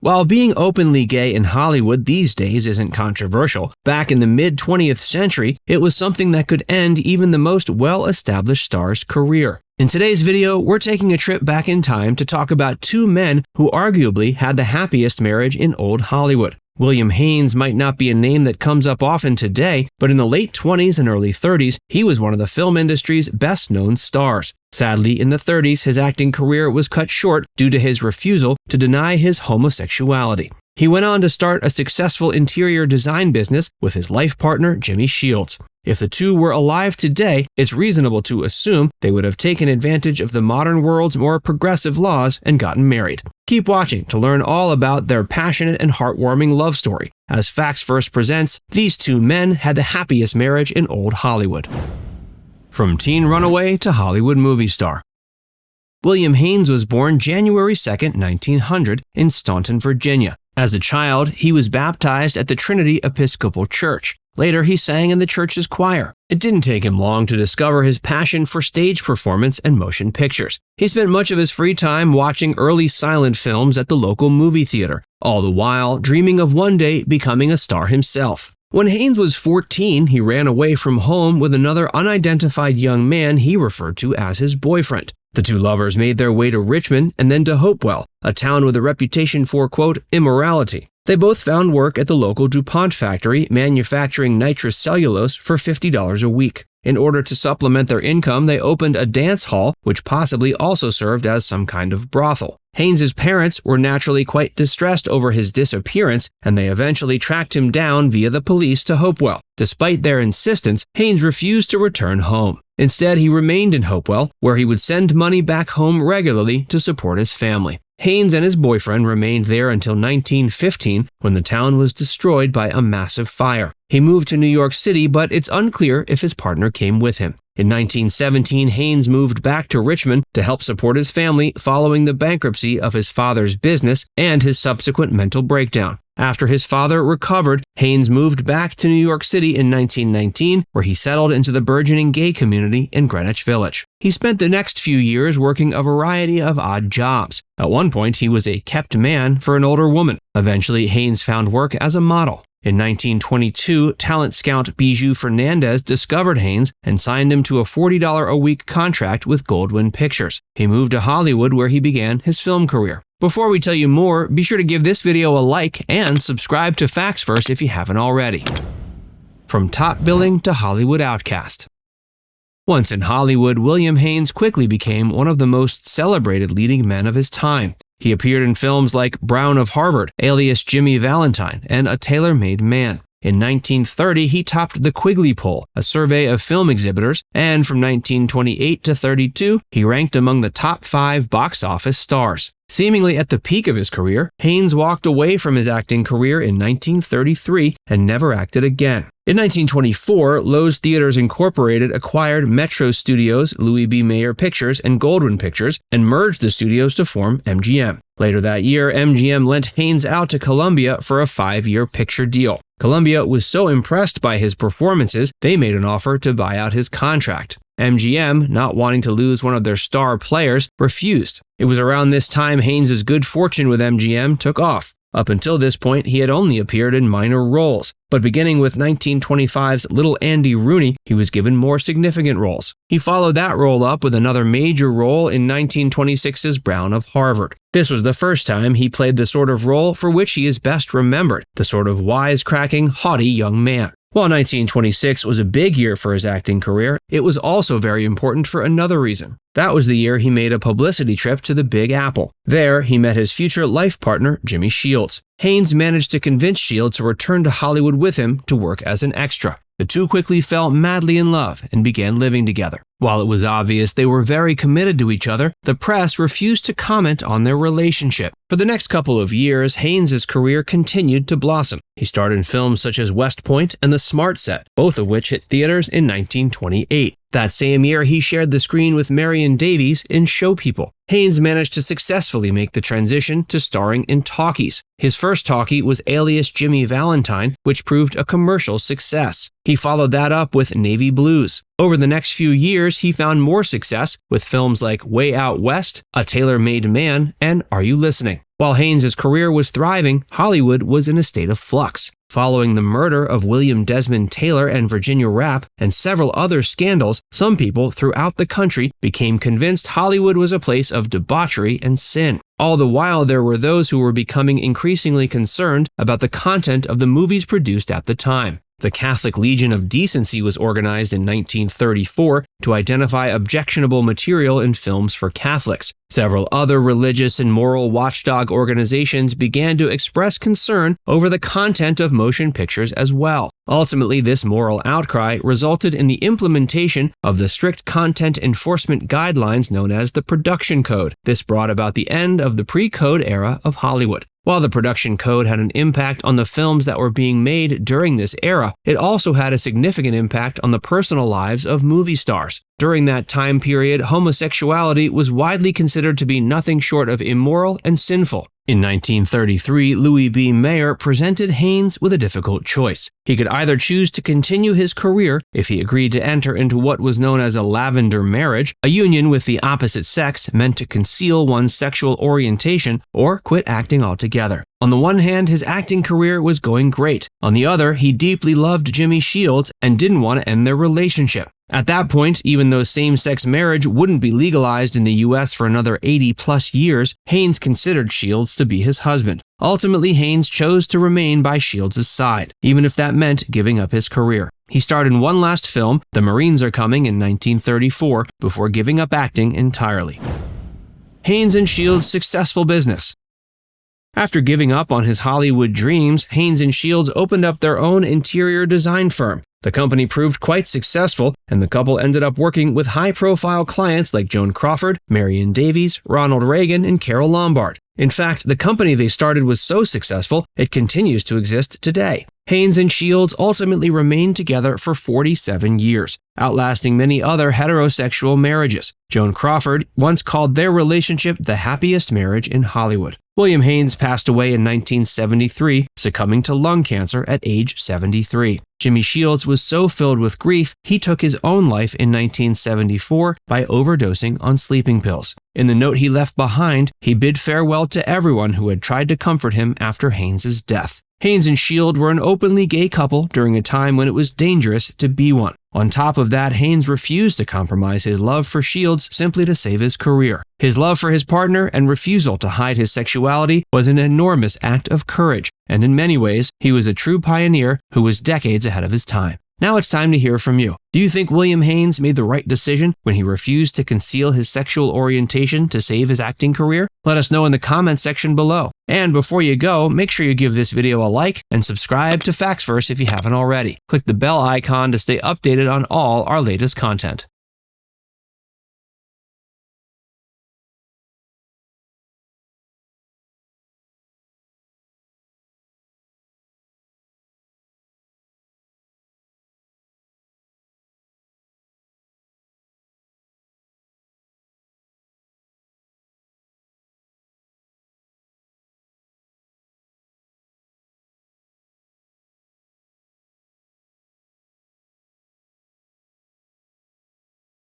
While being openly gay in Hollywood these days isn't controversial, back in the mid-20th century, it was something that could end even the most well-established star's career. In today's video, we're taking a trip back in time to talk about two men who arguably had the happiest marriage in old Hollywood. William Haines might not be a name that comes up often today, but in the late 20s and early 30s, he was one of the film industry's best-known stars. Sadly, in the 30s, his acting career was cut short due to his refusal to deny his homosexuality. He went on to start a successful interior design business with his life partner, Jimmy Shields. If the two were alive today, it's reasonable to assume they would have taken advantage of the modern world's more progressive laws and gotten married. Keep watching to learn all about their passionate and heartwarming love story. As Facts First presents, these two men had the happiest marriage in old Hollywood. From teen runaway to Hollywood movie star. William Haines was born January 2, 1900, in Staunton, Virginia. As a child, he was baptized at the Trinity Episcopal Church. Later, he sang in the church's choir. It didn't take him long to discover his passion for stage performance and motion pictures. He spent much of his free time watching early silent films at the local movie theater, all the while dreaming of one day becoming a star himself. When Haines was 14, he ran away from home with another unidentified young man he referred to as his boyfriend. The two lovers made their way to Richmond and then to Hopewell, a town with a reputation for, quote, immorality. They both found work at the local DuPont factory manufacturing nitrous cellulose for $50 a week. In order to supplement their income, they opened a dance hall, which possibly also served as some kind of brothel. Haines's parents were naturally quite distressed over his disappearance, and they eventually tracked him down via the police to Hopewell. Despite their insistence, Haines refused to return home. Instead, he remained in Hopewell, where he would send money back home regularly to support his family. Haines and his boyfriend remained there until 1915, when the town was destroyed by a massive fire. He moved to New York City, but it's unclear if his partner came with him. In 1917, Haines moved back to Richmond to help support his family following the bankruptcy of his father's business and his subsequent mental breakdown. After his father recovered, Haines moved back to New York City in 1919, where he settled into the burgeoning gay community in Greenwich Village. He spent the next few years working a variety of odd jobs. At one point, he was a kept man for an older woman. Eventually, Haines found work as a model. In 1922, talent scout Bijou Fernandez discovered Haines and signed him to a $40 a week contract with Goldwyn Pictures. He moved to Hollywood, where he began his film career. Before we tell you more, be sure to give this video a like and subscribe to Facts First if you haven't already. From top billing to Hollywood outcast. Once in Hollywood, William Haines quickly became one of the most celebrated leading men of his time. He appeared in films like Brown of Harvard, alias Jimmy Valentine, and A Tailor-Made Man. In 1930, he topped the Quigley Poll, a survey of film exhibitors, and from 1928 to 32, he ranked among the top 5 box office stars. Seemingly at the peak of his career, Haines walked away from his acting career in 1933 and never acted again. In 1924, Loews Theaters Incorporated acquired Metro Studios, Louis B. Mayer Pictures, and Goldwyn Pictures and merged the studios to form MGM. Later that year, MGM lent Haines out to Columbia for a 5-year picture deal. Columbia was so impressed by his performances, they made an offer to buy out his contract. MGM, not wanting to lose one of their star players, refused. It was around this time Haines's good fortune with MGM took off. Up until this point, he had only appeared in minor roles. But beginning with 1925's Little Andy Rooney, he was given more significant roles. He followed that role up with another major role in 1926's Brown of Harvard. This was the first time he played the sort of role for which he is best remembered, the sort of wisecracking, haughty young man. While 1926 was a big year for his acting career, it was also very important for another reason. That was the year he made a publicity trip to the Big Apple. There, he met his future life partner, Jimmy Shields. Haines managed to convince Shields to return to Hollywood with him to work as an extra. The two quickly fell madly in love and began living together. While it was obvious they were very committed to each other, the press refused to comment on their relationship. For the next couple of years, Haines's career continued to blossom. He starred in films such as West Point and The Smart Set, both of which hit theaters in 1928. That same year, he shared the screen with Marion Davies in Show People. Haines managed to successfully make the transition to starring in talkies. His first talkie was Alias Jimmy Valentine, which proved a commercial success. He followed that up with Navy Blues. Over the next few years, he found more success with films like Way Out West, A Tailor-Made Man, and Are You Listening? While Haines' career was thriving, Hollywood was in a state of flux. Following the murder of William Desmond Taylor and Virginia Rapp and several other scandals, some people throughout the country became convinced Hollywood was a place of debauchery and sin. All the while, there were those who were becoming increasingly concerned about the content of the movies produced at the time. The Catholic Legion of Decency was organized in 1934 to identify objectionable material in films for Catholics. Several other religious and moral watchdog organizations began to express concern over the content of motion pictures as well. Ultimately, this moral outcry resulted in the implementation of the strict content enforcement guidelines known as the Production Code. This brought about the end of the pre-code era of Hollywood. While the Production Code had an impact on the films that were being made during this era, it also had a significant impact on the personal lives of movie stars. During that time period, homosexuality was widely considered to be nothing short of immoral and sinful. In 1933, Louis B. Mayer presented Haines with a difficult choice. He could either choose to continue his career if he agreed to enter into what was known as a lavender marriage, a union with the opposite sex meant to conceal one's sexual orientation, or quit acting altogether. On the one hand, his acting career was going great. On the other, he deeply loved Jimmy Shields and didn't want to end their relationship. At that point, even though same-sex marriage wouldn't be legalized in the US for another 80-plus years, Haines considered Shields to be his husband. Ultimately, Haines chose to remain by Shields' side, even if that meant giving up his career. He starred in one last film, The Marines Are Coming, in 1934, before giving up acting entirely. Haines and Shields' successful business. After giving up on his Hollywood dreams, Haines and Shields opened up their own interior design firm. The company proved quite successful, and the couple ended up working with high-profile clients like Joan Crawford, Marion Davies, Ronald Reagan, and Carole Lombard. In fact, the company they started was so successful, it continues to exist today. Haines and Shields ultimately remained together for 47 years, outlasting many other heterosexual marriages. Joan Crawford once called their relationship the happiest marriage in Hollywood. William Haines passed away in 1973, succumbing to lung cancer at age 73. Jimmy Shields was so filled with grief, he took his own life in 1974 by overdosing on sleeping pills. In the note he left behind, he bid farewell to everyone who had tried to comfort him after Haines' death. Haines and Shields were an openly gay couple during a time when it was dangerous to be one. On top of that, Haines refused to compromise his love for Shields simply to save his career. His love for his partner and refusal to hide his sexuality was an enormous act of courage, and in many ways, he was a true pioneer who was decades ahead of his time. Now it's time to hear from you. Do you think William Haines made the right decision when he refused to conceal his sexual orientation to save his acting career? Let us know in the comments section below. And before you go, make sure you give this video a like and subscribe to FactsVerse if you haven't already. Click the bell icon to stay updated on all our latest content.